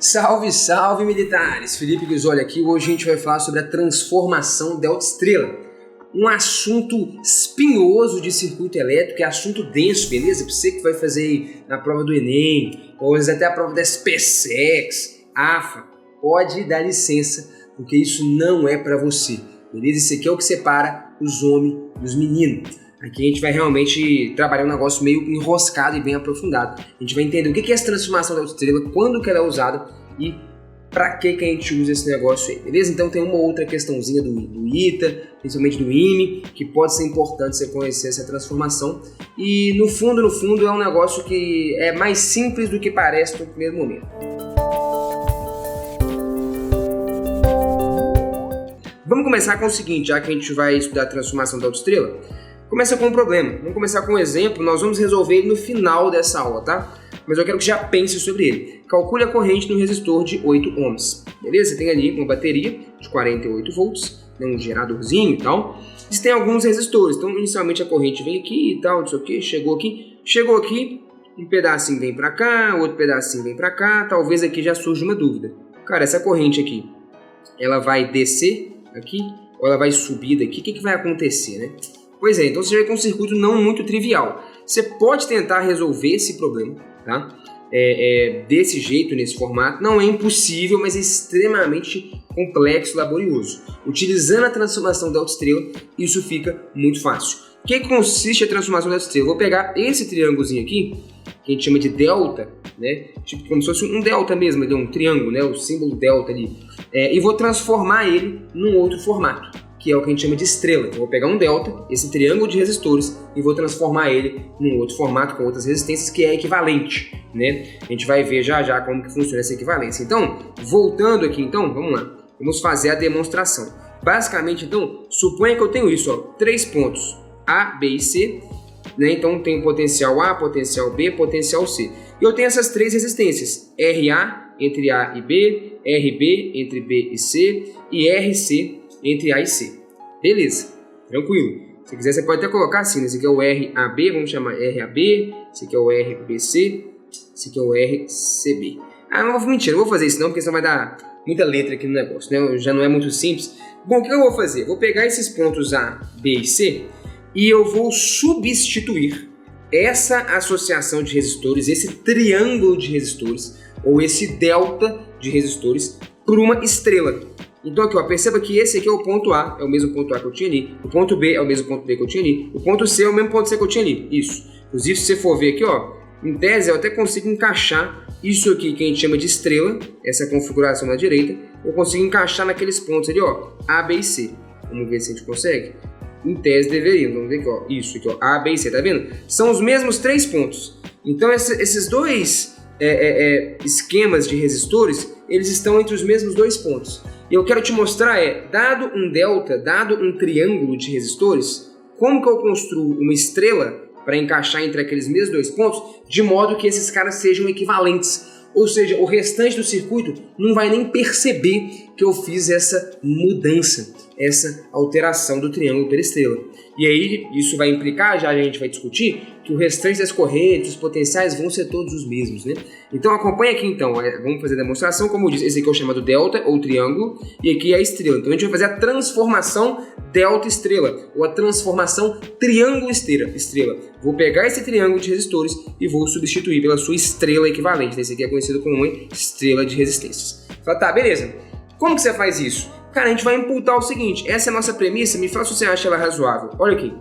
Salve, salve militares! Felipe Guizoli aqui. Hoje a gente vai falar sobre a transformação delta-estrela. Um assunto espinhoso de circuito elétrico, é assunto denso, beleza? Pra você que vai fazer na prova do Enem, ou às vezes até a prova da SpaceX, AFA, pode dar licença, porque isso não é pra você, beleza? Isso aqui é o que separa os homens dos meninos. Aqui a gente vai realmente trabalhar um negócio meio enroscado e bem aprofundado. A gente vai entender o que é essa transformação da estrela, quando que ela é usada e para que a gente usa esse negócio aí, beleza? Então tem uma outra questãozinha do ITA, principalmente do IME, que pode ser importante você conhecer essa transformação. E no fundo é um negócio que é mais simples do que parece no primeiro momento. Vamos começar com o seguinte, já que a gente vai estudar a transformação da estrela. Começa com um problema. Vamos começar com um exemplo, nós vamos resolver ele no final dessa aula, tá? Mas eu quero que já pense sobre ele. Calcule a corrente no resistor de 8 ohms. Beleza? Você tem ali uma bateria de 48 volts, um geradorzinho e tal. Você tem alguns resistores. Então, inicialmente a corrente vem aqui e tal, não sei o que, chegou aqui, um pedacinho vem pra cá, outro pedacinho vem pra cá. Talvez aqui já surja uma dúvida. Cara, essa corrente aqui, ela vai descer aqui ou ela vai subir daqui? O que vai acontecer, né? Pois é, então você vai ter um circuito não muito trivial. Você pode tentar resolver esse problema, tá? Desse jeito, nesse formato. Não é impossível, mas é extremamente complexo e laborioso. Utilizando a transformação delta-estrela, isso fica muito fácil. O que consiste a transformação delta-estrela? Vou pegar esse triângulozinho aqui, que a gente chama de delta, né? Tipo como se fosse um delta mesmo, um triângulo, né? O símbolo delta ali. E vou transformar ele num outro formato, que é o que a gente chama de estrela. Então, eu vou pegar um delta, esse triângulo de resistores, e vou transformar ele num outro formato com outras resistências que é equivalente, né? A gente vai ver já como que funciona essa equivalência. Então, voltando aqui, então, vamos lá. Vamos fazer a demonstração. Basicamente, então, suponha que eu tenho isso, ó, 3 pontos, A, B e C, né? Então, tem potencial A, potencial B, potencial C. E eu tenho essas 3 resistências, RA entre A e B, RB entre B e C, e RC entre A e C. Beleza, tranquilo. Se quiser, você pode até colocar assim, né? Esse aqui é o RAB, vamos chamar RAB. Esse aqui é o RBC. Esse aqui é o RCB. Mentira, não vou fazer isso não, porque senão vai dar muita letra aqui no negócio, né? Já não é muito simples. Bom, o que eu vou fazer? Vou pegar esses pontos A, B e C e eu vou substituir essa associação de resistores, esse triângulo de resistores, ou esse delta de resistores, por uma estrela. Então aqui, ó, perceba que esse aqui é o ponto A, é o mesmo ponto A que eu tinha ali. O ponto B é o mesmo ponto B que eu tinha ali. O ponto C é o mesmo ponto C que eu tinha ali. Isso. Inclusive, se você for ver aqui, ó, em tese eu até consigo encaixar isso aqui que a gente chama de estrela, essa configuração na direita, eu consigo encaixar naqueles pontos ali, ó, A, B e C. Vamos ver se a gente consegue. Em tese deveria. Vamos ver aqui, ó, isso aqui, ó, A, B e C, tá vendo? São os mesmos 3 pontos. Então esses dois esquemas de resistores, eles estão entre os mesmos 2 pontos. E eu quero te mostrar dado um delta, dado um triângulo de resistores, como que eu construo uma estrela para encaixar entre aqueles mesmos 2 pontos, de modo que esses caras sejam equivalentes. Ou seja, o restante do circuito não vai nem perceber que eu fiz essa mudança, essa alteração do triângulo pela estrela. E aí isso vai implicar, já a gente vai discutir, que o restante das correntes, os potenciais vão ser todos os mesmos, né? Então acompanha aqui então, vamos fazer a demonstração, como eu disse, esse aqui é o chamado delta ou triângulo, e aqui é a estrela. Então a gente vai fazer a transformação delta-estrela, ou a transformação triângulo-estrela. Vou pegar esse triângulo de resistores e vou substituir pela sua estrela equivalente. Esse aqui é conhecido como uma estrela de resistências. Fala, tá, beleza. Como que você faz isso? Cara, a gente vai imputar o seguinte, essa é a nossa premissa, me fala se você acha ela razoável. Olha aqui.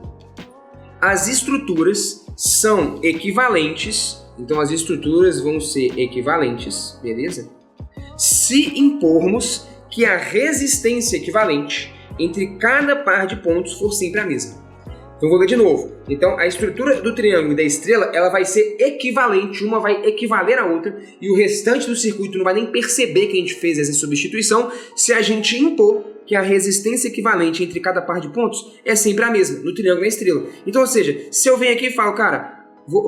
As estruturas são equivalentes, então as estruturas vão ser equivalentes, beleza? Se impormos que a resistência equivalente entre cada par de pontos for sempre a mesma. Então vou ler de novo. Então a estrutura do triângulo e da estrela, ela vai ser equivalente, uma vai equivaler à outra e o restante do circuito não vai nem perceber que a gente fez essa substituição se a gente impor que a resistência equivalente entre cada par de pontos é sempre a mesma, no triângulo e na estrela. Então, ou seja, se eu venho aqui e falo, cara, vou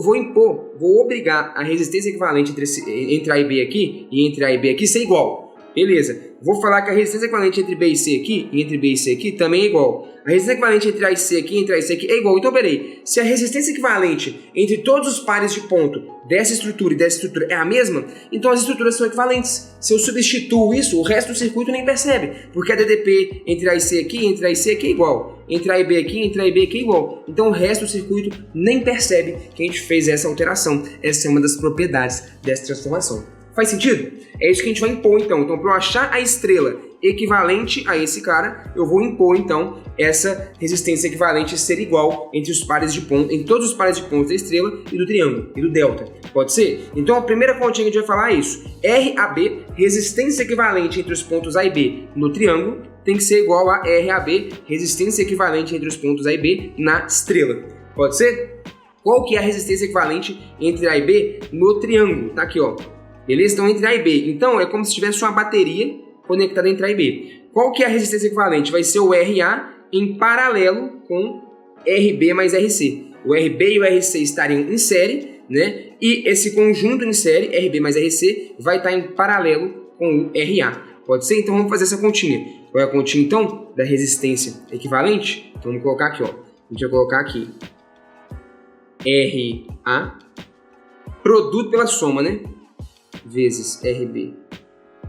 obrigar a resistência equivalente entre A e B aqui e entre A e B aqui ser igual. Beleza. Vou falar que a resistência equivalente entre B e C aqui, e entre B e C aqui, também é igual. A resistência equivalente entre A e C aqui, e entre A e C aqui, é igual. Então, peraí. Se a resistência equivalente entre todos os pares de ponto dessa estrutura e dessa estrutura é a mesma, então as estruturas são equivalentes. Se eu substituo isso, o resto do circuito nem percebe. Porque a DDP entre A e C aqui, entre A e C aqui é igual. Entre A e B aqui, entre A e B aqui é igual. Então, o resto do circuito nem percebe que a gente fez essa alteração. Essa é uma das propriedades dessa transformação. Faz sentido? É isso que a gente vai impor, então. Então, para eu achar a estrela equivalente a esse cara, eu vou impor, então, essa resistência equivalente ser igual entre os pares de pontos, em todos os pares de pontos da estrela e do triângulo, e do delta. Pode ser? Então, a primeira continha que a gente vai falar é isso. RAB, resistência equivalente entre os pontos A e B no triângulo, tem que ser igual a RAB, resistência equivalente entre os pontos A e B na estrela. Pode ser? Qual que é a resistência equivalente entre A e B no triângulo? Tá aqui, ó. Beleza? Então, entre A e B. Então, é como se tivesse uma bateria conectada entre A e B. Qual que é a resistência equivalente? Vai ser o RA em paralelo com RB mais RC. O RB e o RC estariam em série, né? E esse conjunto em série, RB mais RC, vai estar em paralelo com o RA. Pode ser? Então, vamos fazer essa continha. Qual é a continha, então, da resistência equivalente? Então, vamos colocar aqui, ó. A gente vai colocar aqui RA, produto pela soma, né? Vezes RB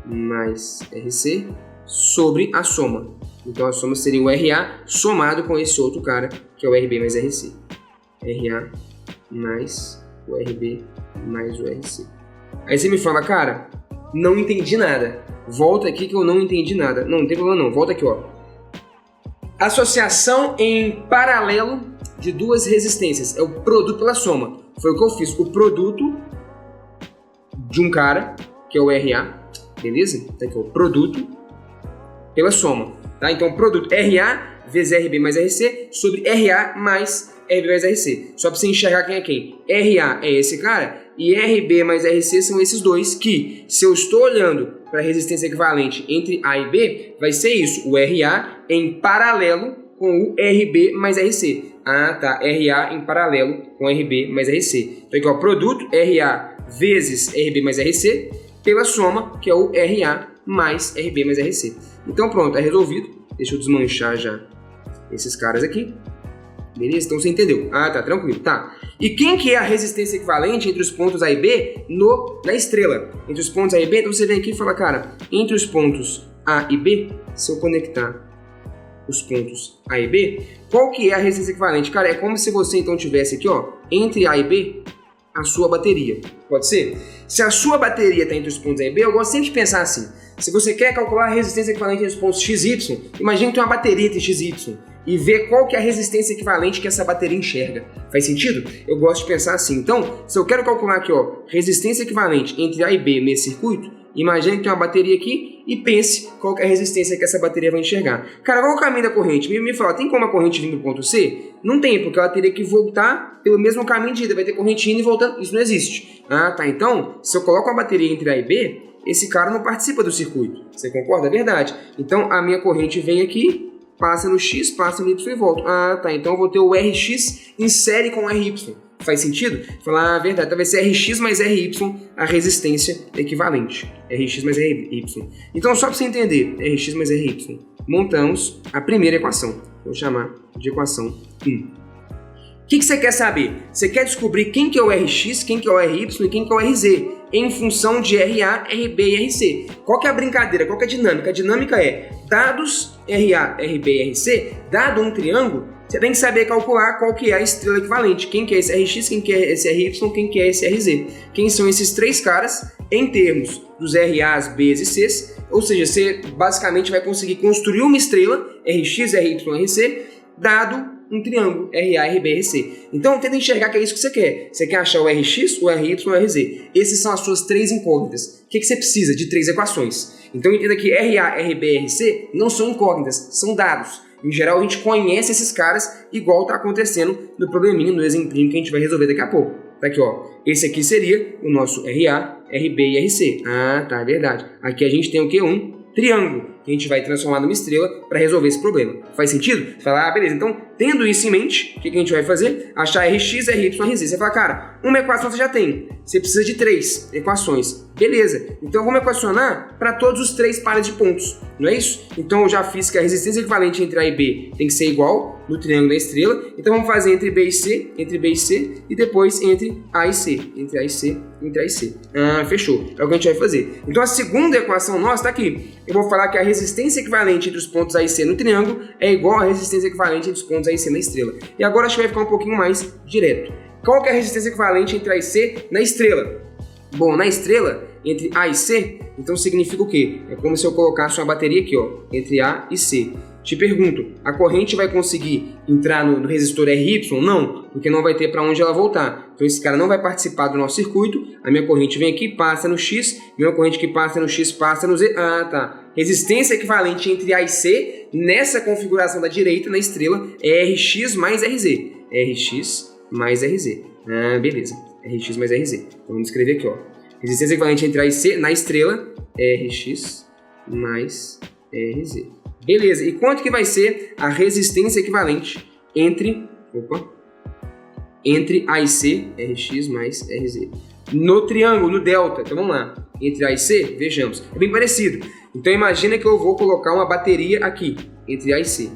mais RC sobre a soma. Então a soma seria o RA somado com esse outro cara, que é o RB mais RC. RA mais o RB mais o RC. Aí você me fala, cara, não entendi nada. Volta aqui que eu não entendi nada. Não tem problema não, volta aqui, ó. Associação em paralelo de duas resistências. É o produto pela soma. Foi o que eu fiz. O produto de um cara, que é o RA, beleza? Tá aqui, o produto pela soma, tá? Então, produto RA vezes RB mais RC sobre RA mais RB mais RC. Só pra você enxergar quem é quem. RA é esse cara e RB mais RC são esses dois que, se eu estou olhando para a resistência equivalente entre A e B, vai ser isso, o RA em paralelo com o RB mais RC. Ah, tá, RA em paralelo com RB mais RC. Então, aqui, ó, produto RA vezes RB mais RC pela soma, que é o RA mais RB mais RC. Então pronto, é resolvido. Deixa eu desmanchar já esses caras aqui. Beleza? Então você entendeu. Ah, tá, tranquilo. Tá. E quem que é a resistência equivalente entre os pontos A e B na estrela? Entre os pontos A e B, então você vem aqui e fala, cara, entre os pontos A e B, se eu conectar os pontos A e B, qual que é a resistência equivalente? Cara, é como se você então tivesse aqui, ó, entre A e B, a sua bateria. Pode ser? Se a sua bateria está entre os pontos A e B, eu gosto sempre de pensar assim. Se você quer calcular a resistência equivalente entre os pontos X e Y, imagine que tem uma bateria entre X e Y e ver qual que é a resistência equivalente que essa bateria enxerga. Faz sentido? Eu gosto de pensar assim. Então, se eu quero calcular aqui, ó, resistência equivalente entre A e B nesse circuito, imagine que tem uma bateria aqui e pense qual que é a resistência que essa bateria vai enxergar. Cara, qual é o caminho da corrente? Me fala, tem como a corrente vir do ponto C? Não tem, porque ela teria que voltar pelo mesmo caminho de ida. Vai ter corrente indo e voltando. Isso não existe. Ah, tá. Então, se eu coloco uma bateria entre A e B, esse cara não participa do circuito. Você concorda? É verdade. Então, a minha corrente vem aqui, passa no X, passa no Y e volta. Ah, tá. Então, eu vou ter o RX em série com o RY. Faz sentido? Falar a verdade. Então vai ser RX mais RY a resistência equivalente. RX mais RY. Então, só para você entender, RX mais RY, montamos a primeira equação. Vou chamar de equação 1. O que você quer saber? Você quer descobrir quem que é o RX, quem que é o RY e quem que é o RZ em função de RA, RB e RC. Qual que é a brincadeira? Qual que é a dinâmica? A dinâmica é, dados RA, RB e RC, dado um triângulo, você tem que saber calcular qual que é a estrela equivalente. Quem que é esse RX, quem que é esse RY, quem que é esse RZ. Quem são esses três caras em termos dos RAs, Bs e Cs. Ou seja, você basicamente vai conseguir construir uma estrela, RX, RY, RC, dado um triângulo, RA, RB e RC. Então, tenta enxergar que é isso que você quer. Você quer achar o RX, o RY e o RZ. Essas são as suas três incógnitas. O que você precisa? De três equações. Então, entenda que RA, RB e RC não são incógnitas, são dados. Em geral, a gente conhece esses caras igual está acontecendo no probleminha, no exemplinho que a gente vai resolver daqui a pouco. Tá aqui, ó. Esse aqui seria o nosso RA, RB e RC. Ah, tá, é verdade. Aqui a gente tem o quê? Um triângulo, que a gente vai transformar numa estrela para resolver esse problema. Faz sentido? Você fala, beleza, então, tendo isso em mente, o que a gente vai fazer? Achar Rx, Ry, Rz. Você fala, cara, uma equação você já tem, você precisa de 3 equações. Beleza, então vamos equacionar para todos os 3 pares de pontos, não é isso? Então eu já fiz que a resistência equivalente entre A e B tem que ser igual no triângulo da estrela, então vamos fazer entre B e C, e depois entre A e C, entre A e C. Fechou, é o que a gente vai fazer. Então a segunda equação nossa está aqui. Eu vou falar que a resistência equivalente entre os pontos A e C no triângulo é igual à resistência equivalente entre os pontos A e C na estrela. E agora acho que vai ficar um pouquinho mais direto. Qual que é a resistência equivalente entre A e C na estrela? Bom, na estrela, entre A e C, então significa o quê? É como se eu colocasse uma bateria aqui, ó, entre A e C. Te pergunto, a corrente vai conseguir entrar no resistor RY? Não, porque não vai ter para onde ela voltar. Então esse cara não vai participar do nosso circuito. A minha corrente vem aqui, passa no X, minha corrente que passa no X, passa no Z. Tá. Resistência equivalente entre A e C, nessa configuração da direita, na estrela, é Rx mais Rz. Rx mais Rz. Beleza. Rx mais Rz. Então vamos escrever aqui, ó. Resistência equivalente entre A e C, na estrela, Rx mais Rz. Beleza, e quanto que vai ser a resistência equivalente entre A e C, Rx mais Rz? No triângulo, no delta, então vamos lá, entre A e C, vejamos, é bem parecido. Então imagina que eu vou colocar uma bateria aqui, entre A e C.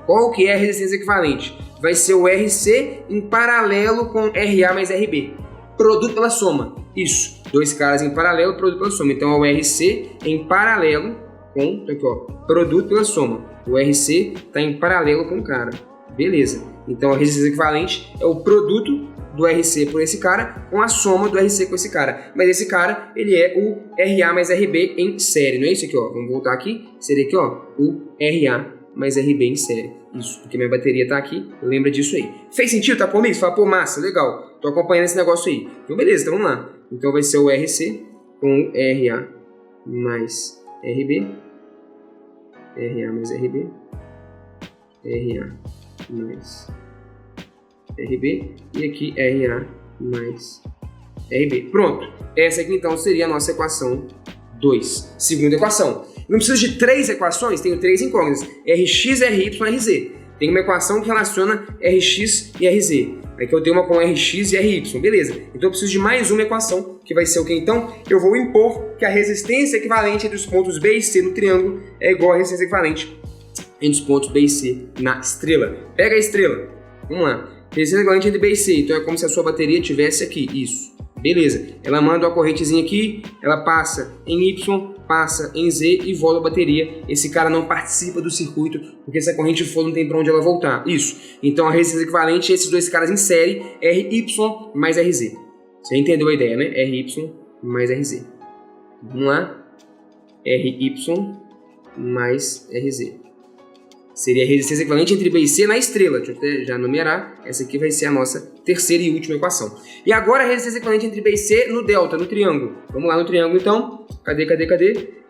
Qual que é a resistência equivalente? Vai ser o Rc em paralelo com Ra mais Rb. Produto pela soma, isso, 2 caras em paralelo, produto pela soma. Então é o Rc em paralelo com, aqui ó, produto pela soma. O Rc está em paralelo com o cara. Beleza. Então a resistência equivalente é o produto do Rc por esse cara com a soma do Rc com esse cara. Mas esse cara, ele é o Ra mais Rb em série, não é isso aqui, ó? Vamos voltar aqui. Seria aqui, ó, o Ra mais Rb em série. Isso, porque minha bateria tá aqui, lembra disso aí. Fez sentido? Tá comigo? Você fala, pô, massa, legal. Tô acompanhando esse negócio aí. Então beleza, então vamos lá. Então vai ser o Rc com o Ra mais Rb, Ra mais Rb, Ra mais Rb e aqui Ra mais Rb. Pronto, essa aqui então seria a nossa equação 2. Segunda equação. Não preciso de 3 equações, tenho 3 incógnitas, Rx, Ry, Rz. Tem uma equação que relaciona Rx e Rz. Aqui eu tenho uma com Rx e Ry, beleza. Então eu preciso de mais uma equação, que vai ser o que então? Eu vou impor que a resistência equivalente entre os pontos B e C no triângulo é igual à resistência equivalente entre os pontos B e C na estrela. Pega a estrela. Vamos lá. Resistência equivalente entre B e C. Então é como se a sua bateria tivesse aqui. Isso. Beleza. Ela manda uma correntezinha aqui, ela passa em Y, passa em Z e volta a bateria. Esse cara não participa do circuito, porque se a corrente for, não tem para onde ela voltar. Isso. Então a resistência equivalente a esses 2 caras em série, Ry mais Rz. Você entendeu a ideia, né? Ry mais Rz. Vamos lá. Ry mais Rz. Seria a resistência equivalente entre B e C na estrela. Deixa eu até já numerar. Essa aqui vai ser a nossa terceira e última equação. E agora a resistência equivalente entre B e C no delta, no triângulo. Vamos lá no triângulo então. Cadê?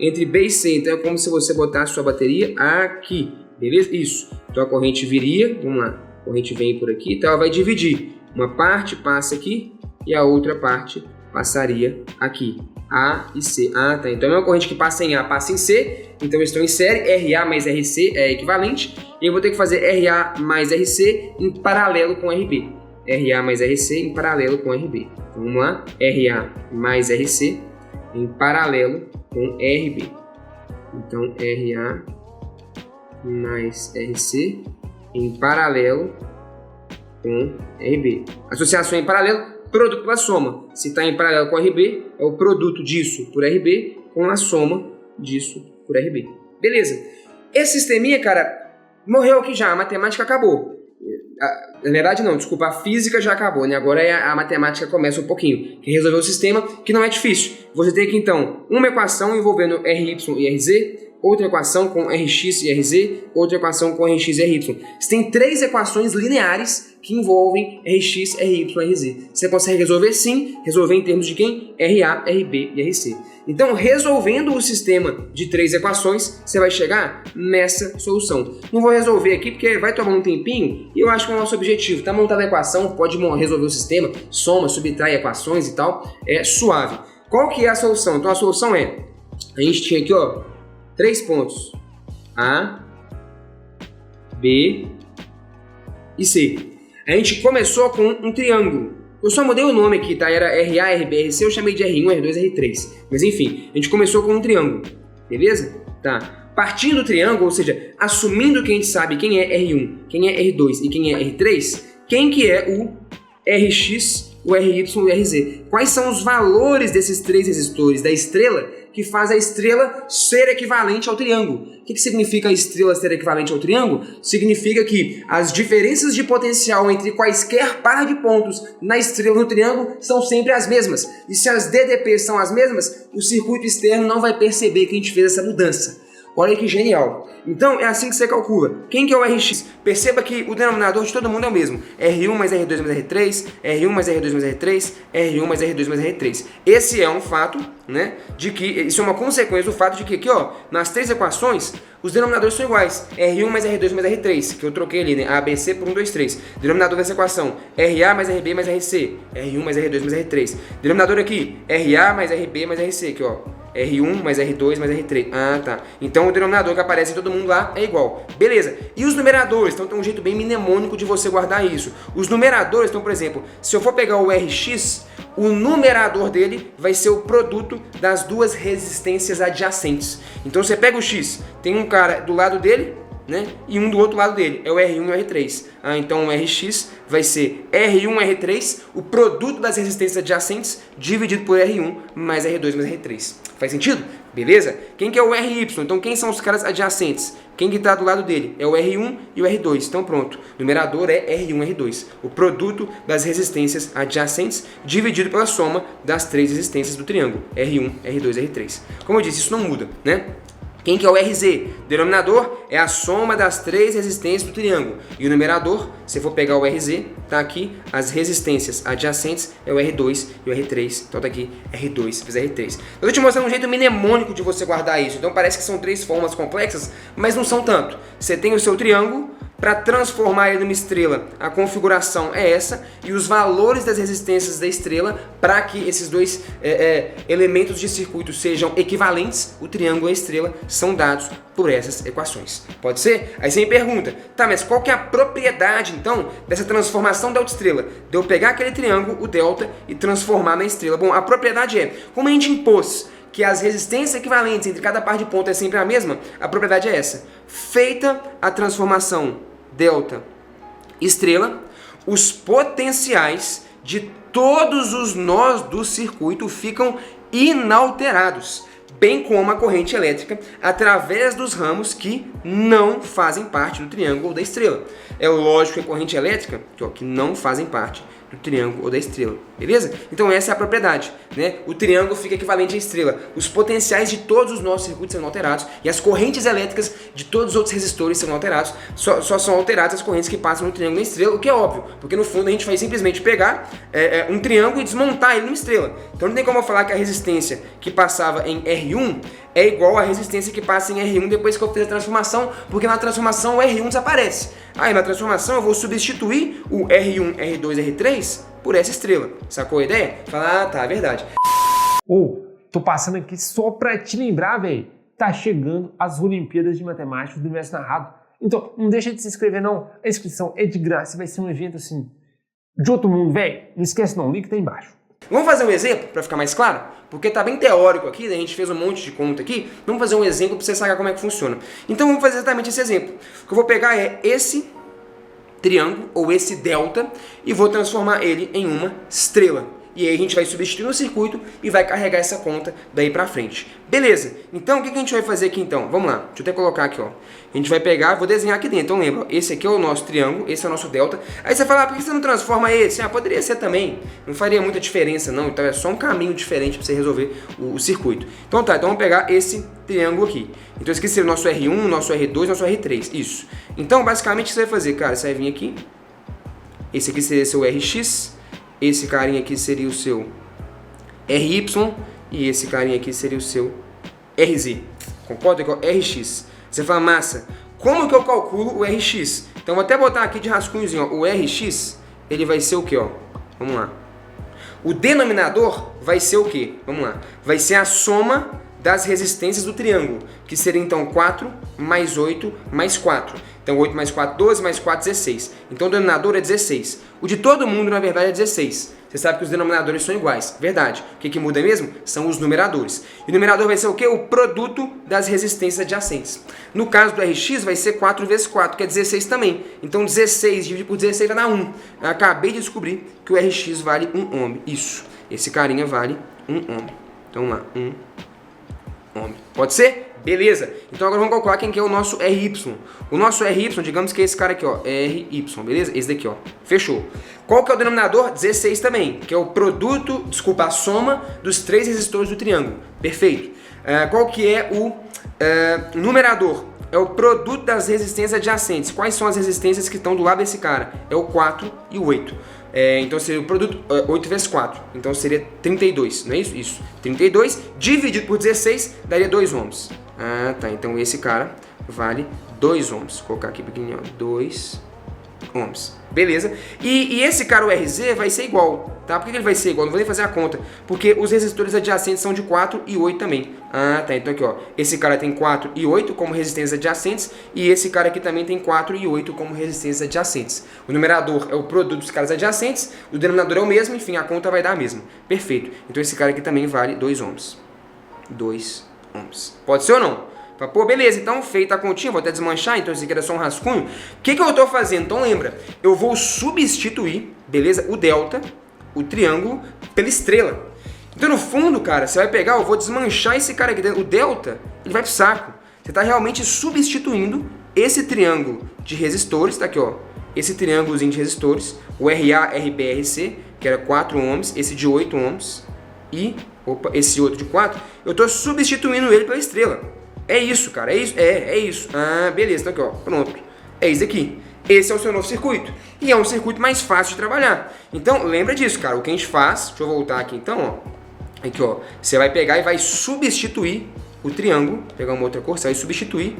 Entre B e C. Então é como se você botasse sua bateria aqui. Beleza? Isso. Então a corrente viria. Vamos lá. A corrente vem por aqui. Então ela vai dividir. Uma parte passa aqui e a outra parte passaria aqui. A e C. Tá. Então é uma corrente que passa em A, passa em C. Então eles estão em série. Ra mais Rc é equivalente. E eu vou ter que fazer Ra mais Rc em paralelo com Rb. Ra mais Rc em paralelo com Rb. Então vamos lá. Ra mais Rc em paralelo com Rb. Então Ra mais Rc em paralelo com Rb. Associação em paralelo. Produto pela soma. Se está em paralelo com RB, é o produto disso por RB com a soma disso por RB. Beleza. Esse sisteminha, cara, morreu aqui já. A matemática acabou. Na verdade, não. Desculpa. A física já acabou, né? Agora a matemática começa um pouquinho. Que resolver o sistema, que não é difícil. Você tem aqui, então, uma equação envolvendo Ry e Rz, outra equação com Rx e Rz, outra equação com Rx e Ry. Você tem 3 equações lineares que envolvem Rx, Ry e Rz. Você consegue resolver? Sim. Resolver em termos de quem? Ra, Rb e Rc. Então, resolvendo o sistema de 3 equações, você vai chegar nessa solução. Não vou resolver aqui porque vai tomar um tempinho e eu acho que é o nosso objetivo. Está montada a equação, pode resolver o sistema, soma, subtrai equações e tal, é suave. Qual que é a solução? Então, a solução é a gente tinha aqui, ó, 3 pontos. A, B e C. A gente começou com um triângulo. Eu só mudei o nome aqui, tá? Era RA, RB, RC, eu chamei de R1, R2, R3. Mas enfim, a gente começou com um triângulo, beleza? Tá. Partindo do triângulo, ou seja, assumindo que a gente sabe quem é R1, quem é R2 e quem é R3, quem que é o RX, o RY e o RZ? Quais são os valores desses 3 resistores da estrela que faz a estrela ser equivalente ao triângulo? O que significa a estrela ser equivalente ao triângulo? Significa que as diferenças de potencial entre quaisquer par de pontos na estrela e no triângulo são sempre as mesmas. E se as DDPs são as mesmas, o circuito externo não vai perceber que a gente fez essa mudança. Olha que genial. Então é assim que você calcula. Quem que é o RX? Perceba que o denominador de todo mundo é o mesmo. R1 mais R2 mais R3, R1 mais R2 mais R3, R1 mais R2 mais R3. Esse é um fato, né? De que isso é uma consequência do fato de que aqui, ó, nas 3 equações, os denominadores são iguais. R1 mais R2 mais R3, que eu troquei ali, né? ABC por 1, 2, 3. Denominador dessa equação, RA mais RB mais RC. R1 mais R2 mais R3. Denominador aqui, RA mais RB mais RC, aqui, ó. R1 mais R2 mais R3. Ah, tá. Então o denominador que aparece em todo mundo lá é igual. Beleza. E os numeradores? Então tem um jeito bem mnemônico de você guardar isso. Os numeradores, então, por exemplo, se eu for pegar o RX, o numerador dele vai ser o produto das duas resistências adjacentes. Então você pega o X, tem um cara do lado dele, né? E um do outro lado dele, é o R1 e o R3. Então o RX vai ser R1 R3, o produto das resistências adjacentes, dividido por R1 mais R2 mais R3. Faz sentido? Beleza? Quem que é o RY? Então quem são os caras adjacentes? Quem que está do lado dele? É o R1 e o R2. Então pronto, o numerador é R1 R2, o produto das resistências adjacentes, dividido pela soma das 3 resistências do triângulo, R1, R2 R3. Como eu disse, isso não muda, né? Quem que é o RZ? Denominador é a soma das 3 resistências do triângulo. E o numerador, se for pegar o RZ, tá aqui, as resistências adjacentes é o R2 e o R3. Então tá aqui R2 vezes R3. Eu vou te mostrar um jeito mnemônico de você guardar isso. Então parece que são 3 formas complexas, mas não são tanto. Você tem o seu triângulo, para transformar ele numa estrela, a configuração é essa, e os valores das resistências da estrela, para que esses dois elementos de circuito sejam equivalentes, o triângulo e a estrela, são dados por essas equações. Pode ser? Aí você me pergunta, tá, mas qual que é a propriedade, então, dessa transformação delta-estrela? De eu pegar aquele triângulo, o delta, e transformar na estrela. Bom, a propriedade é, como a gente impôs que as resistências equivalentes entre cada par de ponto é sempre a mesma, a propriedade é essa. Feita a transformação delta estrela, os potenciais de todos os nós do circuito ficam inalterados, bem como a corrente elétrica através dos ramos que não fazem parte do triângulo ou da estrela. É lógico que a corrente elétrica que não fazem parte do triângulo ou da estrela, beleza? Então essa é a propriedade, né? O triângulo fica equivalente à estrela. Os potenciais de todos os nossos circuitos são alterados e as correntes elétricas de todos os outros resistores são alterados. Só são alteradas as correntes que passam no triângulo e na estrela, o que é óbvio, porque no fundo a gente vai simplesmente pegar um triângulo e desmontar ele numa estrela. Então não tem como eu falar que a resistência que passava em R1 é igual à resistência que passa em R1 depois que eu fiz a transformação, porque na transformação o R1 desaparece. Aí na transformação eu vou substituir o R1, R2, R3 por essa estrela. Sacou a ideia? Fala, ah, tá, é verdade. Tô passando aqui só pra te lembrar, velho, tá chegando as Olimpíadas de Matemática do Universo Narrado. Então, não deixa de se inscrever não, a inscrição é de graça, vai ser um evento assim, de outro mundo, velho. Não esquece não, o link tá aí embaixo. Vamos fazer um exemplo para ficar mais claro? Porque tá bem teórico aqui, né? A gente fez um monte de conta aqui. Vamos fazer um exemplo para você saber como é que funciona. Então vamos fazer exatamente esse exemplo. O que eu vou pegar é esse triângulo ou esse delta e vou transformar ele em uma estrela. E aí a gente vai substituir no circuito e vai carregar essa conta daí pra frente. Beleza, então o que a gente vai fazer aqui então? Vamos lá, deixa eu até colocar aqui, ó. A gente vai pegar, vou desenhar aqui dentro. Então lembra, esse aqui é o nosso triângulo, esse é o nosso delta. Aí você fala, por que você não transforma esse? Ah, poderia ser também. Não faria muita diferença não, então é só um caminho diferente pra você resolver o circuito. Então tá, então vamos pegar esse triângulo aqui. Então esse aqui seria o nosso R1, nosso R2, nosso R3, isso. Então basicamente o que você vai fazer, cara? Você vai vir aqui, esse aqui seria seu RX, esse carinha aqui seria o seu RY e esse carinha aqui seria o seu RZ. Concorda com o RX? Você fala, massa, como que eu calculo o RX? Então vou até botar aqui de rascunhozinho, ó. O RX, ele vai ser o que, ó? Vamos lá. O denominador vai ser o que? Vamos lá. Vai ser a soma das resistências do triângulo, que seria então 4 mais 8 mais 4. Então 8 mais 4, 12, mais 4, 16. Então o denominador é 16. O de todo mundo, na verdade, é 16. Você sabe que os denominadores são iguais. Verdade. O que muda mesmo? São os numeradores. E o numerador vai ser o quê? O produto das resistências adjacentes. No caso do Rx, vai ser 4 vezes 4, que é 16 também. Então 16 dividido por 16 vai dar 1. Eu acabei de descobrir que o Rx vale 1 ohm. Isso. Esse carinha vale 1 ohm. Então vamos lá. 1 ohm. Pode ser? Beleza. Então agora vamos calcular quem que é o nosso RY. O nosso RY, digamos que é esse cara aqui, ó. RY, beleza? Esse daqui, ó. Fechou. Qual que é o denominador? 16 também, que é o produto, desculpa, a soma dos 3 resistores do triângulo. Perfeito. Qual que é o numerador? É o produto das resistências adjacentes. Quais são as resistências que estão do lado desse cara? É o 4 e o 8. Então seria o produto 8 vezes 4. Então seria 32, não é isso? Isso. 32 dividido por 16 daria 2 ohms. Ah, tá. Então esse cara vale 2 ohms. Vou colocar aqui pequenininho, 2 ohms. Beleza? E esse cara, o RZ, vai ser igual, tá? Por que ele vai ser igual? Não vou nem fazer a conta. Porque os resistores adjacentes são de 4 e 8 também. Ah, tá. Então aqui, ó. Esse cara tem 4 e 8 como resistências adjacentes. E esse cara aqui também tem 4 e 8 como resistências adjacentes. O numerador é o produto dos caras adjacentes. O denominador é o mesmo. Enfim, a conta vai dar a mesma. Perfeito. Então esse cara aqui também vale 2 ohms. 2 ohms. Pode ser ou não? Pô, beleza, então feita a continha, vou até desmanchar, então esse aqui era só um rascunho. O que eu estou fazendo? Então lembra, eu vou substituir, beleza, o delta, o triângulo, pela estrela. Então no fundo, cara, você vai pegar, eu vou desmanchar esse cara aqui dentro, o delta, ele vai pro saco. Você está realmente substituindo esse triângulo de resistores, tá aqui, ó, esse triângulozinho de resistores, o RA, RB, RC, que era 4 ohms, esse de 8 ohms, e, esse outro de 4, eu estou substituindo ele pela estrela. É isso, cara, é isso, é isso. Ah, beleza, então aqui, ó, pronto. É isso aqui. Esse é o seu novo circuito. E é um circuito mais fácil de trabalhar. Então, lembra disso, cara. O que a gente faz, deixa eu voltar aqui então, ó. Aqui, ó. Você vai pegar e vai substituir o triângulo, pegar uma outra cor, você vai substituir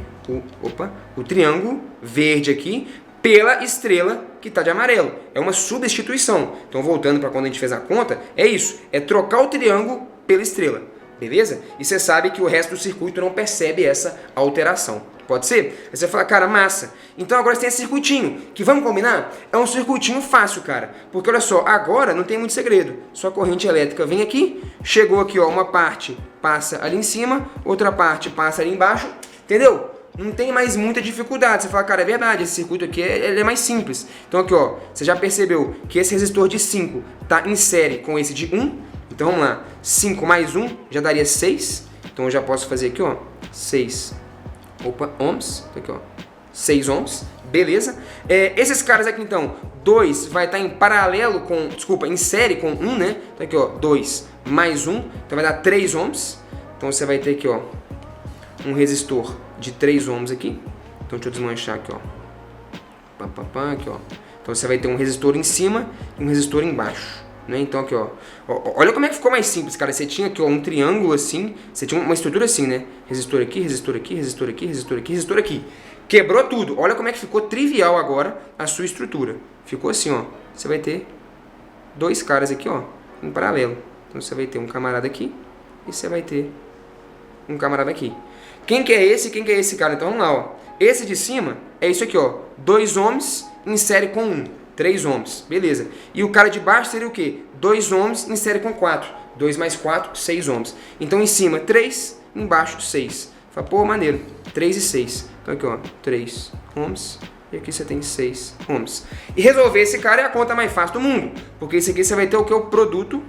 o triângulo verde aqui pela estrela que está de amarelo. É uma substituição. Então, voltando para quando a gente fez a conta, é isso. É trocar o triângulo pela estrela. Beleza? E você sabe que o resto do circuito não percebe essa alteração. Pode ser? Aí você fala, cara, massa. Então agora você tem esse circuitinho, que vamos combinar? É um circuitinho fácil, cara. Porque olha só, agora não tem muito segredo. Sua corrente elétrica vem aqui, chegou aqui, ó, uma parte passa ali em cima, outra parte passa ali embaixo, entendeu? Não tem mais muita dificuldade. Você fala, cara, é verdade, esse circuito aqui ele é mais simples. Então aqui, ó, você já percebeu que esse resistor de 5 tá em série com esse de 1. Então vamos lá, 5 mais 1 já daria 6. Então eu já posso fazer aqui, ó, 6 ohms. Aqui, ó, 6 ohms. Beleza? Esses caras aqui, então, 2 vai estar em paralelo com, desculpa, em série com 1, né? Então aqui, ó, 2 mais 1, então vai dar 3 ohms. Então você vai ter aqui, ó, um resistor de 3 ohms aqui. Então deixa eu desmanchar aqui, ó. Aqui, ó. Então você vai ter um resistor em cima e um resistor embaixo. Né? Então aqui, ó, olha como é que ficou mais simples, cara. Você tinha aqui, ó, um triângulo assim, você tinha uma estrutura assim, né? Resistor aqui, resistor aqui, resistor aqui, resistor aqui, resistor aqui. Quebrou tudo. Olha como é que ficou trivial agora a sua estrutura. Ficou assim, ó. Você vai ter dois caras aqui, ó, em paralelo. Então você vai ter um camarada aqui e você vai ter um camarada aqui. Quem que é esse e quem que é esse cara? Então vamos lá, ó. Esse de cima é isso aqui, ó. 2 ohms em série com 1. 3 ohms, beleza. E o cara de baixo seria o quê? 2 ohms em série com 4. 2 mais 4, 6 ohms. Então em cima 3, embaixo 6. Fala, pô, maneiro. 3 e 6. Então aqui, ó, 3 ohms. E aqui você tem 6 ohms. E resolver esse cara é a conta mais fácil do mundo. Porque esse aqui você vai ter o que? O produto,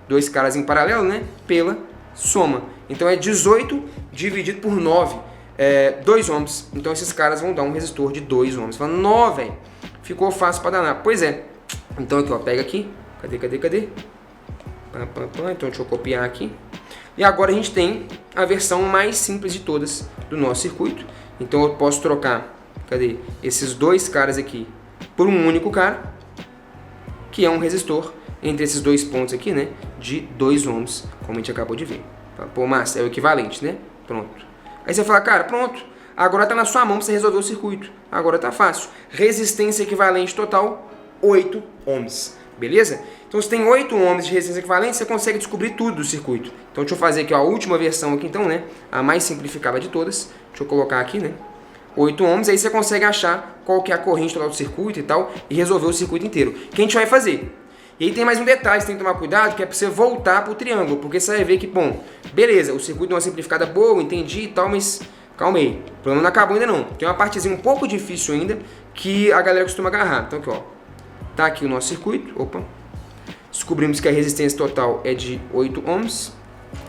dois caras em paralelo, né? Pela soma. Então é 18 dividido por 9. 2 ohms. Então esses caras vão dar um resistor de 2 ohms. Fala, nó, velho. Ficou fácil para danar. Pois é. Então aqui, ó, pega aqui. Cadê? Então deixa eu copiar aqui. E agora a gente tem a versão mais simples de todas do nosso circuito. Então eu posso trocar, esses dois caras aqui por um único cara, que é um resistor entre esses dois pontos aqui, né, de 2 ohms, como a gente acabou de ver. Pô, massa, é o equivalente, né? Pronto. Aí você fala, cara, pronto. Agora tá na sua mão para você resolver o circuito. Agora tá fácil. Resistência equivalente total, 8 ohms. Beleza? Então se tem 8 ohms de resistência equivalente, você consegue descobrir tudo do circuito. Então deixa eu fazer aqui ó, a última versão aqui então, né? A mais simplificada de todas. Deixa eu colocar aqui, né? 8 ohms, aí você consegue achar qual que é a corrente total do circuito e tal, e resolver o circuito inteiro. O que a gente vai fazer? E aí tem mais um detalhe, você tem que tomar cuidado, que é para você voltar para o triângulo, porque você vai ver que, bom, beleza, o circuito deu uma simplificada boa, entendi e tal, mas calma aí, o problema não acabou ainda não. Tem uma partezinha um pouco difícil ainda, que a galera costuma agarrar. Então aqui ó, tá aqui o nosso circuito, opa, descobrimos que a resistência total é de 8 ohms.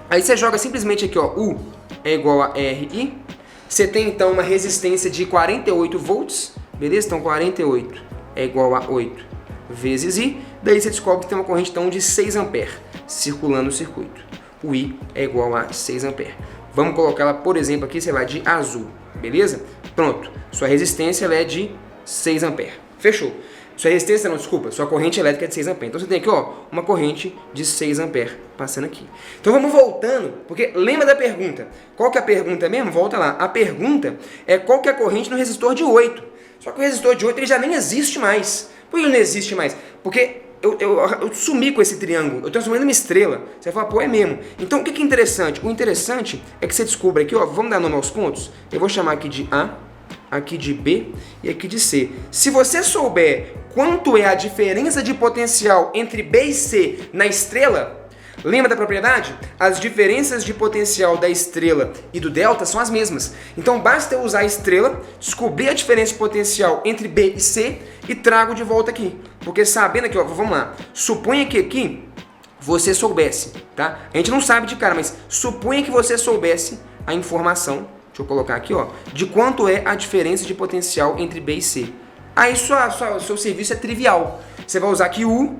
Aí você joga simplesmente aqui ó, U é igual a RI. Você tem então uma resistência de 48 volts, beleza? Então 48 é igual a 8 vezes I. Daí você descobre que tem uma corrente então de 6 amperes circulando o circuito. O I é igual a 6 amperes. Vamos colocar ela, por exemplo, aqui, sei lá, de azul, beleza? Pronto, sua resistência ela é de 6 amperes. Fechou. Sua resistência, não, desculpa, sua corrente elétrica é de 6 amperes. Então você tem aqui, ó, uma corrente de 6 amperes passando aqui. Então vamos voltando, porque lembra da pergunta. Qual que é a pergunta mesmo? Volta lá. A pergunta é qual que é a corrente no resistor de 8. Só que o resistor de 8 ele já nem existe mais. Por que ele não existe mais? Porque eu sumi com esse triângulo, eu transformei numa estrela. Você vai falar, pô, é mesmo. Então o que é interessante? O interessante é que você descubra aqui, ó, vamos dar nome aos pontos? Eu vou chamar aqui de A, aqui de B e aqui de C. Se você souber quanto é a diferença de potencial entre B e C na estrela, lembra da propriedade? As diferenças de potencial da estrela e do delta são as mesmas. Então basta eu usar a estrela, descobrir a diferença de potencial entre B e C e trago de volta aqui. Porque sabendo aqui, ó, vamos lá, suponha que aqui você soubesse, tá? A gente não sabe de cara, mas suponha que você soubesse a informação. Deixa eu colocar aqui, ó, de quanto é a diferença de potencial entre B e C. Aí seu serviço é trivial. Você vai usar que U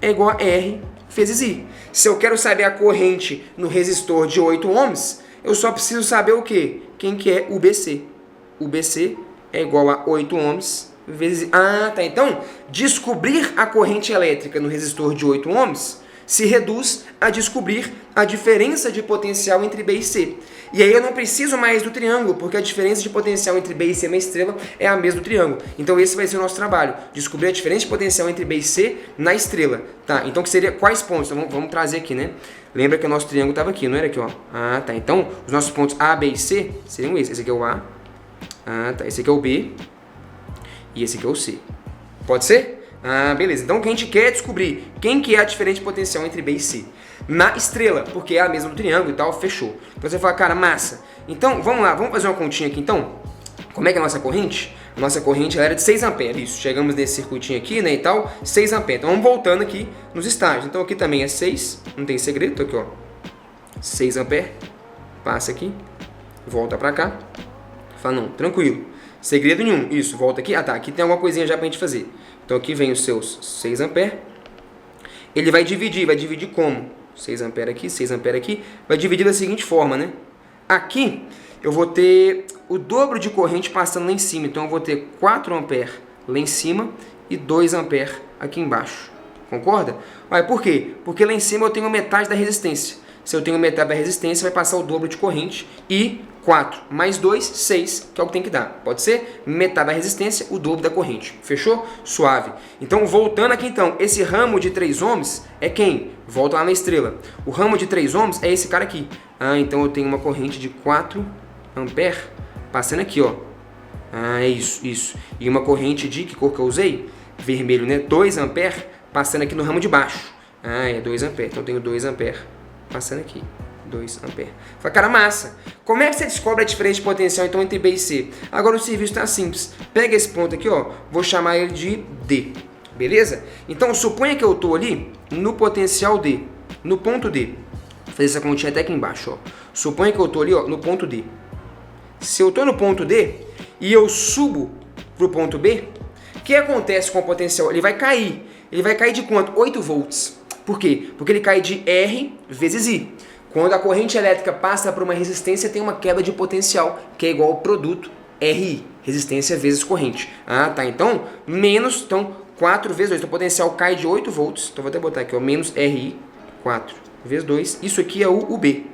é igual a R vezes I. Se eu quero saber a corrente no resistor de 8 ohms, eu só preciso saber o quê? Quem que é o BC. O BC é igual a 8 ohms vezes... Ah, tá. Então, descobrir a corrente elétrica no resistor de 8 ohms se reduz a descobrir a diferença de potencial entre B e C. E aí eu não preciso mais do triângulo, porque a diferença de potencial entre B e C na estrela é a mesma do triângulo. Então esse vai ser o nosso trabalho, descobrir a diferença de potencial entre B e C na estrela. Tá, então que seria quais pontos? Então vamos trazer aqui, né? Lembra que o nosso triângulo estava aqui, não era aqui, ó. Ah, tá. Então os nossos pontos A, B e C seriam esses. Esse aqui é o A. Ah, tá. Esse aqui é o B. E esse aqui é o C. Pode ser? Ah, beleza. Então o que a gente quer é descobrir quem que é a diferença de potencial entre B e C na estrela, porque é a mesma do triângulo e tal, fechou. Então você fala, cara, massa. Então, vamos lá, vamos fazer uma continha aqui então. Como é que é a nossa corrente? A nossa corrente ela era de 6 amperes, isso. Chegamos nesse circuitinho aqui, né, e tal, 6 amperes. Então vamos voltando aqui nos estágios. Então aqui também é 6, não tem segredo, tô aqui, ó. 6 amperes, passa aqui, volta pra cá. Fala, não, tranquilo. Segredo nenhum, isso, volta aqui. Ah tá, aqui tem alguma coisinha já pra gente fazer. Então aqui vem os seus 6 amperes. Ele vai dividir como? 6 amperes aqui, 6 amperes aqui. Vai dividir da seguinte forma, né? Aqui eu vou ter o dobro de corrente passando lá em cima. Então eu vou ter 4 amperes lá em cima e 2 amperes aqui embaixo. Concorda? Mas por quê? Porque lá em cima eu tenho metade da resistência. Se eu tenho metade da resistência, vai passar o dobro de corrente e 4 mais 2, 6, que é o que tem que dar. Pode ser metade da resistência, o dobro da corrente. Fechou? Suave. Então, voltando aqui então, esse ramo de 3 ohms é quem? Volta lá na estrela. O ramo de 3 ohms é esse cara aqui. Ah, então eu tenho uma corrente de 4 amperes passando aqui, ó. Ah, é isso, isso. E uma corrente de, que cor que eu usei? Vermelho, né? 2 amperes passando aqui no ramo de baixo. Ah, é 2 amperes. Então eu tenho 2 amperes passando aqui. 2 amperes. Fala, cara, massa. Como é que você descobre a diferença de potencial então entre B e C? Agora o serviço está simples. Pega esse ponto aqui, ó. Vou chamar ele de D. Beleza? Então suponha que eu estou ali no potencial D. No ponto D. Vou fazer essa continha até aqui embaixo, ó. Suponha que eu estou ali, ó, no ponto D. Se eu estou no ponto D e eu subo para o ponto B, o que acontece com o potencial? Ele vai cair. Ele vai cair de quanto? 8 volts. Por quê? Porque ele cai de R vezes I. Quando a corrente elétrica passa por uma resistência, tem uma queda de potencial, que é igual ao produto RI, resistência vezes corrente. Ah, tá. Então, menos, então, 4 vezes 2. Então, o potencial cai de 8 volts. Então, vou até botar aqui, ó, menos RI, 4 vezes 2. Isso aqui é o B.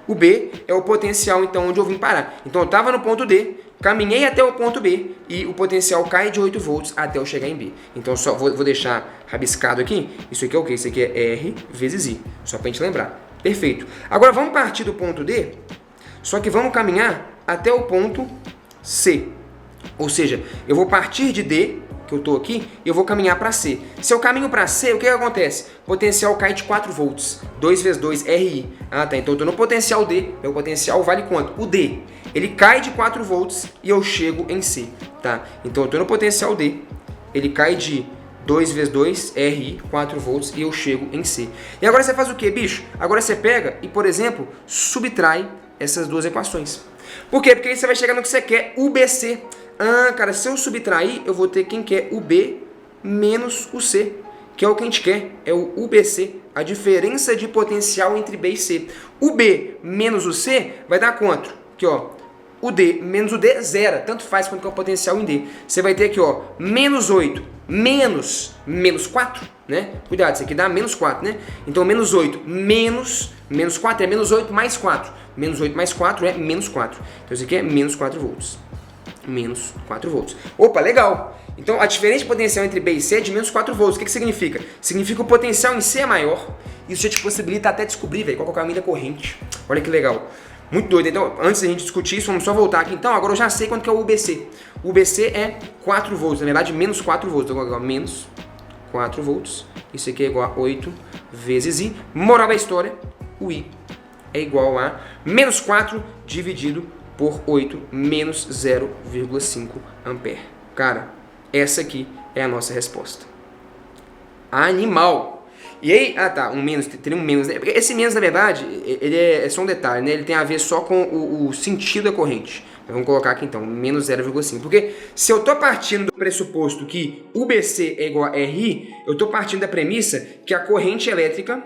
O B é o potencial, então, onde eu vim parar. Então, eu estava no ponto D, caminhei até o ponto B e o potencial cai de 8 volts até eu chegar em B. Então só vou deixar rabiscado aqui. Isso aqui é o quê? Isso aqui é R vezes I, só pra gente lembrar. Perfeito. Agora vamos partir do ponto D, só que vamos caminhar até o ponto C. Ou seja, eu vou partir de D, que eu estou aqui, e eu vou caminhar para C. Se eu caminho para C, o que acontece? O potencial cai de 4 volts. 2 vezes 2, RI. Ah, tá. Então eu estou no potencial D. Meu potencial vale quanto? O D. Ele cai de 4 volts e eu chego em C. Tá? Então eu estou no potencial D. Ele cai de 2 vezes 2, RI, 4 volts, e eu chego em C. E agora você faz o quê, bicho? Agora você pega e, por exemplo, subtrai essas duas equações. Por quê? Porque aí você vai chegar no que você quer, UBC. Ah, cara, se eu subtrair, eu vou ter quem quer o B menos o C, que é o que a gente quer, é o UBC, a diferença de potencial entre B e C. O B menos o C vai dar quanto? Aqui, ó, o D menos o D, zero, tanto faz quanto que é o potencial em D. Você vai ter aqui, ó, menos 8, menos 4, né? Cuidado, isso aqui dá menos 4, né? Então, menos 8, menos 4 é menos 8 mais 4. Menos 8 mais 4 é menos 4. Então, isso aqui é menos 4 volts. Menos 4 volts. Opa, legal! Então, a diferença de potencial entre B e C é de menos 4 volts. O que significa? Significa que o potencial em C é maior. Isso já te possibilita até descobrir, velho, qual é o caminho da corrente. Olha que legal. Muito doido. Então, antes da gente discutir isso, vamos só voltar aqui. Então, agora eu já sei quanto que é o UBC. O UBC é 4 volts. Na verdade, menos 4 volts. Então, agora, menos 4 volts. Isso aqui é igual a 8 vezes I. Moral da história, o I é igual a menos 4 dividido por 8, menos 0,5 ampere. Cara, essa aqui é a nossa resposta. Animal! E aí, um menos, teria um menos, né? Porque esse menos, na verdade, ele é só um detalhe, né? Ele tem a ver só com o sentido da corrente. Mas vamos colocar aqui então, menos 0,5. Porque se eu estou partindo do pressuposto que UBC é igual a RI, eu estou partindo da premissa que a corrente elétrica,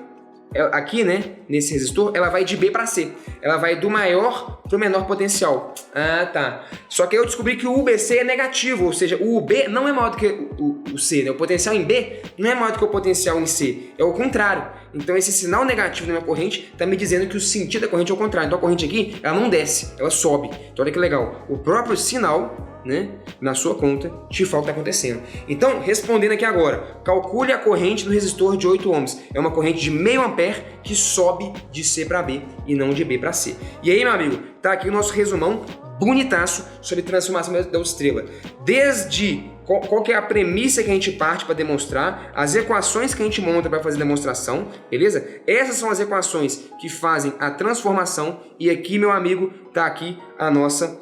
aqui, né, nesse resistor, ela vai de B para C. Ela vai do maior para o menor potencial. Ah, tá. Só que eu descobri que o UBC é negativo, ou seja, o UB não é maior do que o C, né? O potencial em B não é maior do que o potencial em C. É o contrário. Então esse sinal negativo na minha corrente está me dizendo que o sentido da corrente é o contrário. Então a corrente aqui, ela não desce, ela sobe. Então olha que legal. O próprio sinal, né, na sua conta, te fala o que está acontecendo. Então, respondendo aqui agora, calcule a corrente do resistor de 8 ohms. É uma corrente de meio ampere que sobe de C para B e não de B para C. E aí, meu amigo, tá aqui o nosso resumão bonitaço sobre transformação da autoestrela. Desde qual que é a premissa que a gente parte para demonstrar, as equações que a gente monta para fazer a demonstração, beleza? Essas são as equações que fazem a transformação e aqui, meu amigo, tá aqui a nossa...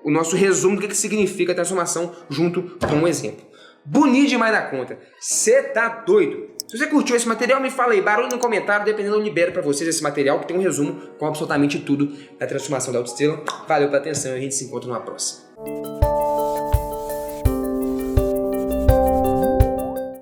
o nosso resumo do que significa a transformação junto com um exemplo. Bonito demais da conta. Você tá doido? Se você curtiu esse material, me fala aí, barulho no comentário, dependendo eu libero para vocês esse material que tem um resumo com absolutamente tudo da transformação da autoestrela. Valeu pela atenção e a gente se encontra numa próxima.